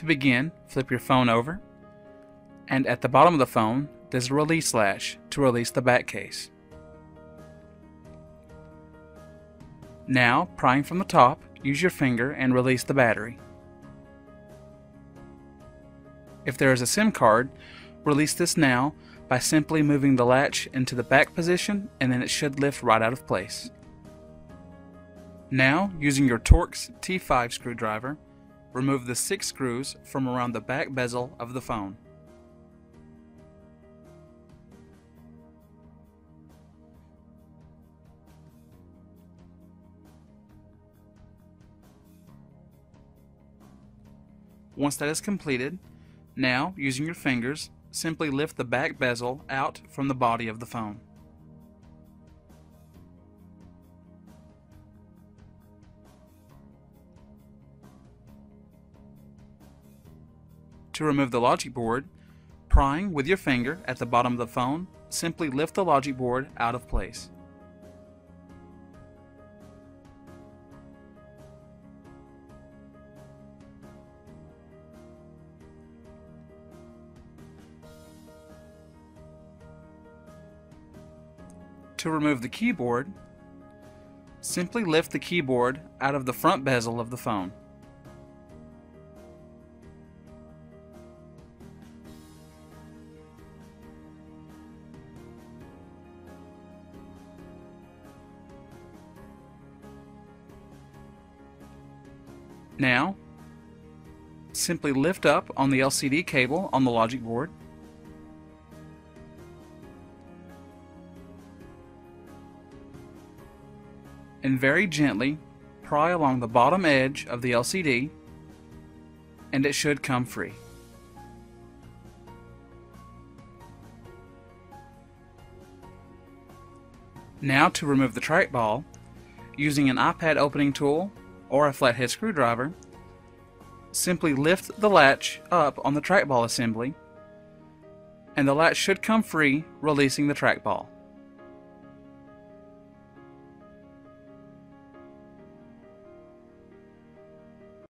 To begin, flip your phone over, and at the bottom of the phone, there's a release latch to release the back case. Now, prying from the top, use your finger and release the battery. If there is a SIM card, release this now by simply moving the latch into the back position, and then it should lift right out of place. Now, using your Torx T5 screwdriver, remove the 6 screws from around the back bezel of the phone. Once that is completed, now, using your fingers, simply lift the back bezel out from the body of the phone. To remove the logic board, prying with your finger at the bottom of the phone, simply lift the logic board out of place. To remove the keyboard, simply lift the keyboard out of the front bezel of the phone. Now, simply lift up on the LCD cable on the logic board. And very gently pry along the bottom edge of the LCD, and it should come free. Now, to remove the trackball, using an iPad opening tool or a flathead screwdriver, simply lift the latch up on the trackball assembly, and the latch should come free, releasing the trackball.